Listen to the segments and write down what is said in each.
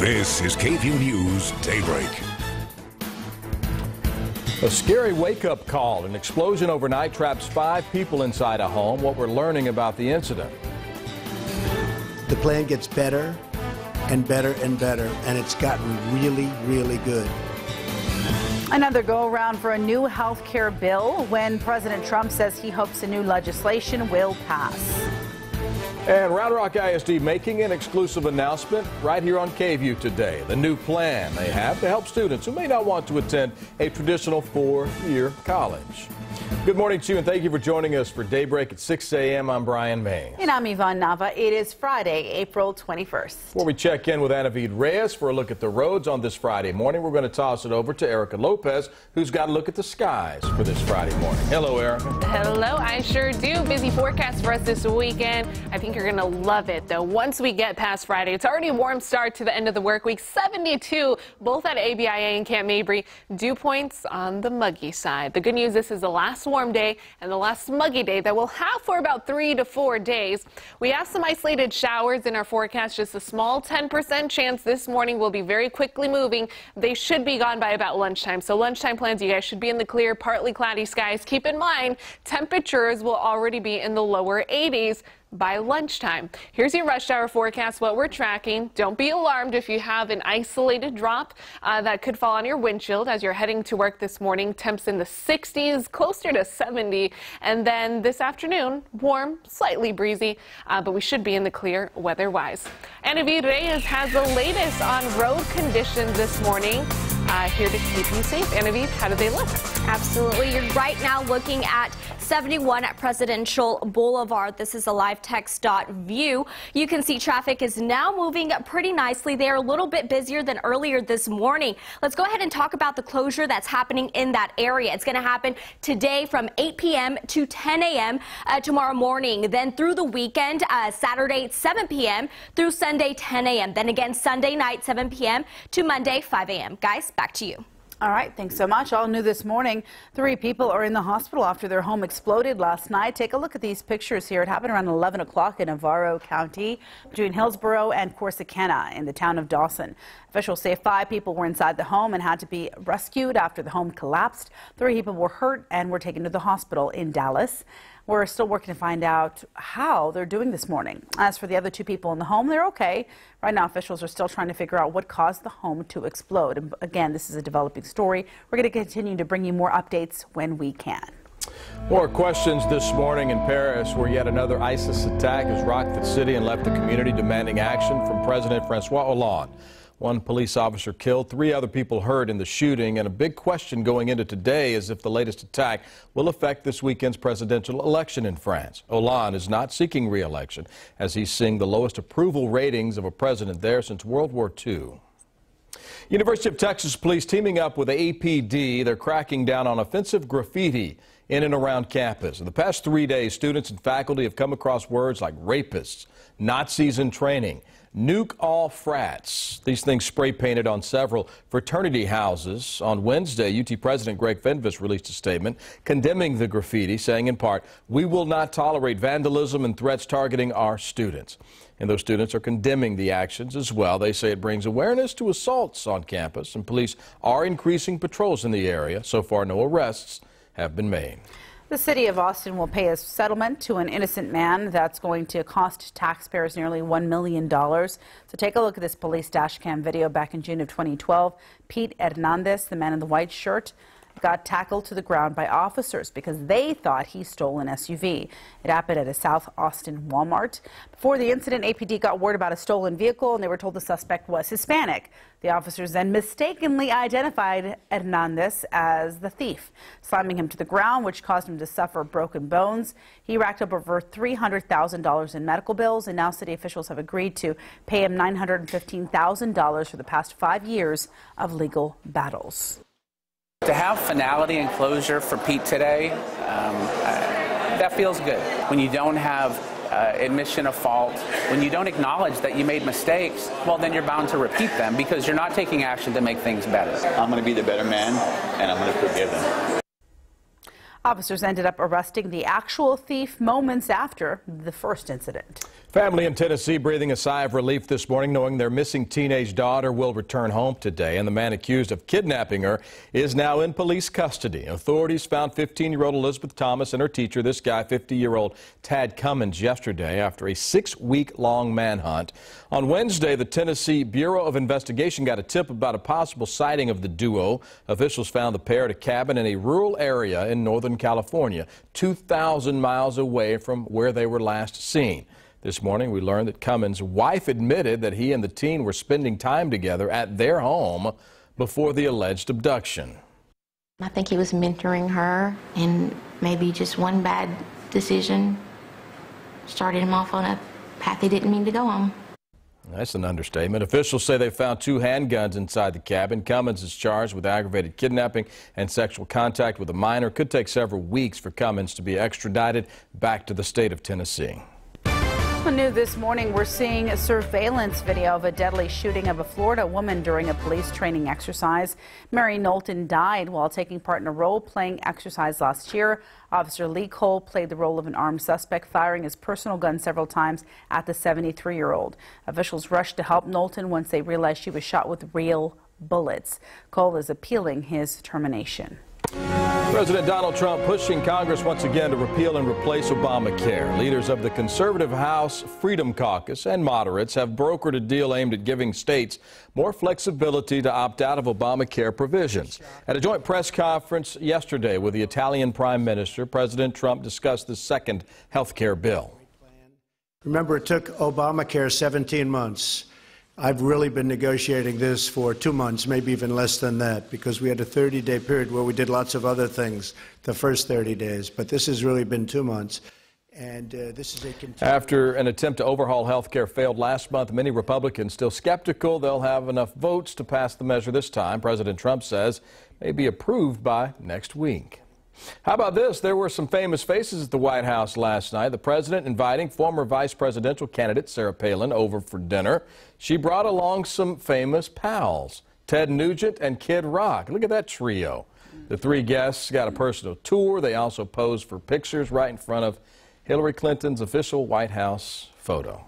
This is KVUE News Daybreak. A scary wake-up call. An explosion overnight traps 5 people inside a home. What we're learning about the incident. The plan gets better and better and better, and it's gotten really, really good. Another go-around for a new health care bill when President Trump says he hopes a new legislation will pass. And Round Rock ISD making an exclusive announcement right here on KVUE today. The new plan they have to help students who may not want to attend a traditional 4-year college. Good morning to you, and thank you for joining us for Daybreak at 6 a.m. I'm Brian May. And I'm Yvonne Nava. It is Friday, April 21st. Before we check in with Anavid Reyes for a look at the roads on this Friday morning, we're going to toss it over to Erica Lopez, who's got a look at the skies for this Friday morning. Hello, Erica. Hello, I sure do. Busy forecast for us this weekend. I think you're going to love it, though. Once we get past Friday, it's already a warm start to the end of the work week. 72, both at ABIA and Camp Mabry. Dew points on the muggy side. The good news, this is the last warm day and the last muggy day that we'll have for about 3 to 4 days. We have some isolated showers in our forecast, just a small 10% chance this morning. Will be very quickly moving. They should be gone by about lunchtime. So lunchtime plans, you guys should be in the clear, partly cloudy skies. Keep in mind, temperatures will already be in the lower 80s by lunchtime. Here's your rush hour forecast, what we're tracking. Don't be alarmed if you have an isolated drop that could fall on your windshield as you're heading to work this morning. Temps in the 60s, closer to 70. And then this afternoon, warm, slightly breezy, but we should be in the clear weather-wise. Anavid Reyes has the latest on road conditions this morning. Here to keep you safe. Anavid, how do they look? Absolutely. You're right now looking at 71 at Presidential Boulevard. This is a live text.view. You can see traffic is now moving pretty nicely. They're a little bit busier than earlier this morning. Let's go ahead and talk about the closure that's happening in that area. It's going to happen today from 8 p.m. to 10 a.m. Tomorrow morning. Then through the weekend, Saturday 7 p.m. through Sunday 10 a.m. Then again Sunday night 7 p.m. to Monday 5 a.m. Guys, back to you. All right, thanks so much. All new this morning, 3 people are in the hospital after their home exploded last night. Take a look at these pictures here. It happened around 11 o'clock in Navarro County between Hillsborough and Corsicana in the town of Dawson. Officials say 5 people were inside the home and had to be rescued after the home collapsed. 3 people were hurt and were taken to the hospital in Dallas. We're still working to find out how they're doing this morning. As for the other 2 people in the home, they're okay. Right now, officials are still trying to figure out what caused the home to explode. And again, this is a developing story. We're going to continue to bring you more updates when we can. More questions this morning in Paris, where yet another ISIS attack has rocked the city and left the community demanding action from President Francois Hollande. 1 police officer killed, 3 other people hurt in the shooting, and a big question going into today is if the latest attack will affect this weekend's presidential election in France. Hollande is not seeking re-election, as he's seeing the lowest approval ratings of a president there since World War II. University of Texas police teaming up with the APD, they're cracking down on offensive graffiti in and around campus. In the past 3 days, students and faculty have come across words like rapists, Nazis in training, nuke all frats. These things spray painted on several fraternity houses. On Wednesday, UT President Greg Fenves released a statement condemning the graffiti, saying in part, "We will not tolerate vandalism and threats targeting our students." And those students are condemning the actions as well. They say it brings awareness to assaults on campus, and police are increasing patrols in the area. So far, no arrests have been made. The city of Austin will pay a settlement to an innocent man that's going to cost taxpayers nearly $1 million. So take a look at this police dash cam video back in June of 2012. Pete Hernandez, the man in the white shirt, got tackled to the ground by officers because they thought he stole an SUV. It happened at a South Austin Walmart. Before the incident, APD got word about a stolen vehicle and they were told the suspect was Hispanic. The officers then mistakenly identified Hernandez as the thief, slamming him to the ground, which caused him to suffer broken bones. He racked up over $300,000 in medical bills, and now city officials have agreed to pay him $915,000 for the past 5 years of legal battles. To have finality and closure for Pete today, that feels good. When you don't have admission of fault, when you don't acknowledge that you made mistakes, well, then you're bound to repeat them because you're not taking action to make things better. I'm going to be the better man, and I'm going to forgive him. Officers ended up arresting the actual thief moments after the first incident. Family in Tennessee breathing a sigh of relief this morning, knowing their missing teenage daughter will return home today, and the man accused of kidnapping her is now in police custody. Authorities found 15-year-old Elizabeth Thomas and her teacher, this guy, 50-year-old Tad Cummins, yesterday after a 6-week-long manhunt. On Wednesday, the Tennessee Bureau of Investigation got a tip about a possible sighting of the duo. Officials found the pair at a cabin in a rural area in Northern California, 2,000 miles away from where they were last seen. This morning, we learned that Cummins' wife admitted that he and the teen were spending time together at their home before the alleged abduction. I think he was mentoring her, and maybe just one bad decision started him off on a path he didn't mean to go on. That's an understatement. Officials say they found 2 handguns inside the cabin. Cummins is charged with aggravated kidnapping and sexual contact with a minor. Could take several weeks for Cummins to be extradited back to the state of Tennessee. New this morning, we're seeing a surveillance video of a deadly shooting of a Florida woman during a police training exercise. Mary Knowlton died while taking part in a role-playing exercise last year. Officer Lee Cole played the role of an armed suspect, firing his personal gun several times at the 73-year-old. Officials rushed to help Knowlton once they realized she was shot with real bullets. Cole is appealing his termination. President Donald Trump pushing Congress once again to repeal and replace Obamacare. Leaders of the conservative House Freedom Caucus and moderates have brokered a deal aimed at giving states more flexibility to opt out of Obamacare provisions. At a joint press conference yesterday with the Italian Prime Minister, President Trump discussed the second health care bill. Remember, it took Obamacare 17 months. I've really been negotiating this for 2 months, maybe even less than that, because we had a 30-day period where we did lots of other things the first 30 days. But this has really been 2 months. And this is a After an attempt to overhaul health care failed last month, many Republicans still skeptical they'll have enough votes to pass the measure this time. President Trump says it may be approved by next week. How about this? There were some famous faces at the White House last night. The president inviting former vice presidential candidate Sarah Palin over for dinner. She brought along some famous pals, Ted Nugent and Kid Rock. Look at that trio. The 3 guests got a personal tour. They also posed for pictures right in front of Hillary Clinton's official White House photo.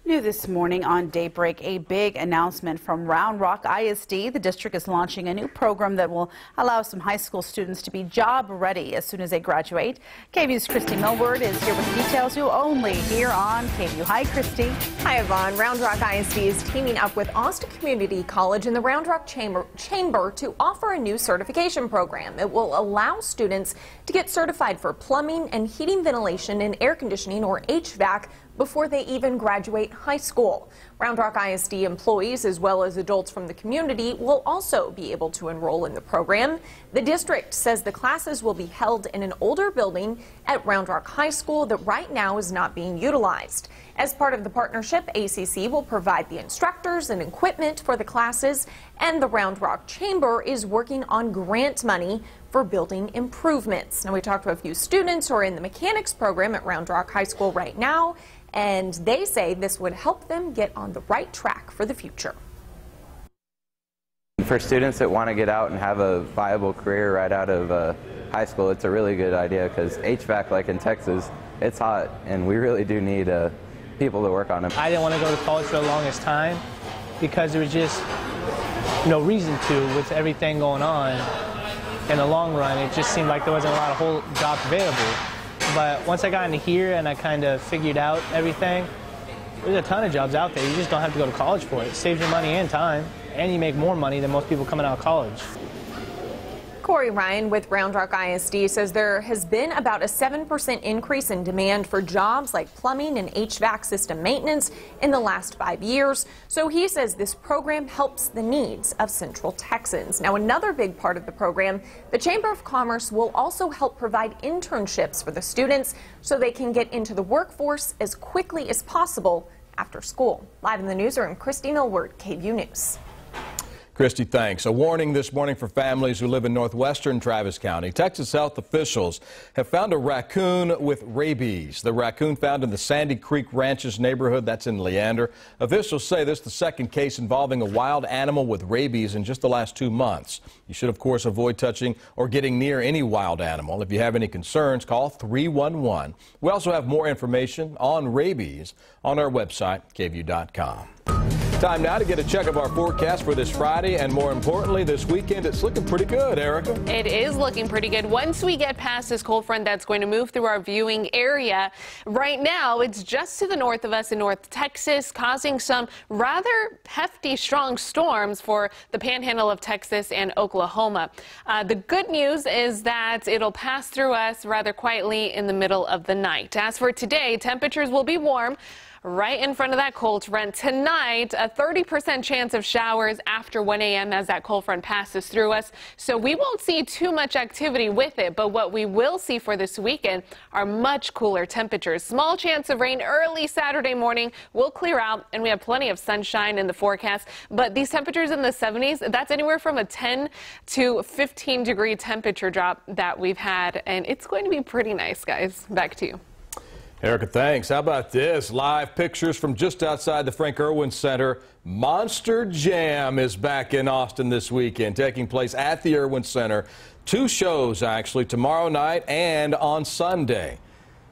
New this morning on Daybreak, a big announcement from Round Rock ISD. The district is launching a new program that will allow some high school students to be job ready as soon as they graduate. KVUE's Christy Millward is here with details you only here on KVUE. Hi, Christy. Hi, Yvonne. Round Rock ISD is teaming up with Austin Community College and the Round Rock Chamber to offer a new certification program. It will allow students to get certified for plumbing and heating, ventilation, and air conditioning, or HVAC, before they even graduate high school. Round Rock ISD employees, as well as adults from the community, will also be able to enroll in the program. The district says the classes will be held in an older building at Round Rock High School that right now is not being utilized. As part of the partnership, ACC will provide the instructors and equipment for the classes, and the Round Rock Chamber is working on grant money for building improvements. Now, we talked to a few students who are in the mechanics program at Round Rock High School right now, and they say this would help them get on the right track for the future. For students that want to get out and have a viable career right out of high school, it's a really good idea because HVAC, like in Texas, it's hot, and we really do need people to work on them. I didn't want to go to college for the longest time because there was just no reason to with everything going on. In the long run, it just seemed like there wasn't a lot of whole jobs available. But once I got into here and I kind of figured out everything, there's a ton of jobs out there. You just don't have to go to college for it. It saves you money and time, and you make more money than most people coming out of college. Corey Ryan with Round Rock ISD says there has been about a 7% increase in demand for jobs like plumbing and HVAC system maintenance in the last 5 years. So he says this program helps the needs of Central Texans. Now, another big part of the program, the Chamber of Commerce will also help provide internships for the students so they can get into the workforce as quickly as possible after school. Live in the newsroom, Christy Millward, KVUE News. Christy, thanks. A warning this morning for families who live in northwestern Travis County. Texas health officials have found a raccoon with rabies. The raccoon found in the Sandy Creek Ranches neighborhood, that's in Leander. Officials say this is the second case involving a wild animal with rabies in just the last 2 months. You should, of course, avoid touching or getting near any wild animal. If you have any concerns, call 311. We also have more information on rabies on our website, KVUE.com. Time now to get a check of our forecast for this Friday, and more importantly, this weekend. It's looking pretty good, Erica. It is looking pretty good once we get past this cold front that's going to move through our viewing area. Right now, it's just to the north of us in North Texas, causing some rather hefty, strong storms for the panhandle of Texas and Oklahoma. The good news is that it'll pass through us rather quietly in the middle of the night. As for today, temperatures will be warm right in front of that cold front. Tonight, a 30% chance of showers after 1 a.m. as that cold front passes through us. So we won't see too much activity with it, but what we will see for this weekend are much cooler temperatures. Small chance of rain early Saturday morning will clear out, and we have plenty of sunshine in the forecast. But these temperatures in the 70s, that's anywhere from a 10 to 15 degree temperature drop that we've had, and it's going to be pretty nice, guys. Back to you. Erica, thanks. How about this? Live pictures from just outside the Frank Erwin Center. Monster Jam is back in Austin this weekend, taking place at the Erwin Center. 2 shows, actually, tomorrow night and on Sunday.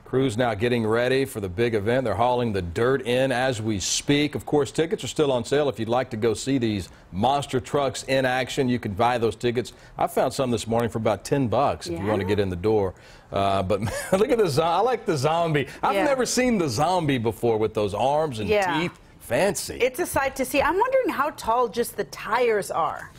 Crew's now getting ready for the big event. They're hauling the dirt in as we speak. Of course, tickets are still on sale. If you'd like to go see these monster trucks in action, you can buy those tickets. I found some this morning for about $10 if you want to get in the door. But look at this. I like the zombie. I've never seen the zombie before with those arms and teeth. Fancy. It's a sight to see. I'm wondering how tall just the tires are.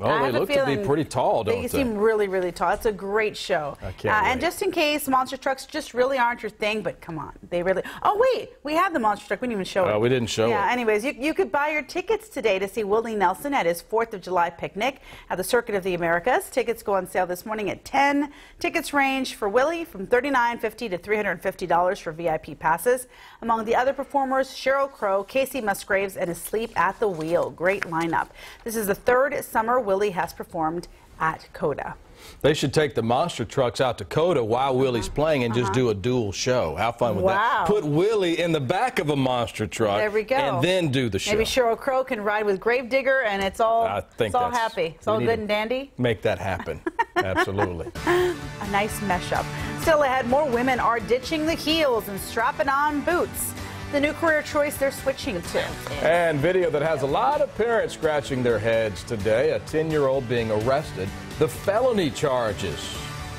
Oh, they look to be pretty tall, don't they? They seem really, really tall. It's a great show. I can't wait. And just in case monster trucks just really aren't your thing, but come on, they really. Oh wait, we had the monster truck. We didn't even show it. We didn't show it. Yeah. Anyways, you could buy your tickets today to see Willie Nelson at his 4th of July picnic at the Circuit of the Americas. Tickets go on sale this morning at 10. Tickets range for Willie from $39.50 to $350 for VIP passes. Among the other performers, Sheryl Crow, Casey Musgraves, and Asleep at the Wheel. Great lineup. This is the 3rd summer Willie has performed at COTA. They should take the monster trucks out to COTA while Willie's playing and just do a dual show. How fun would that? Put Willie in the back of a monster truck. There we go. And then do the show. Maybe Sheryl Crow can ride with Gravedigger, and it's all happy. It's all good and dandy. Make that happen. Absolutely. A nice mesh up. Still ahead, more women are ditching the heels and strapping on boots. The new career choice they're switching to. And video that has a lot of parents scratching their heads today. A 10-year-old being arrested. The felony charges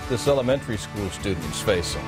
this elementary school student's facing.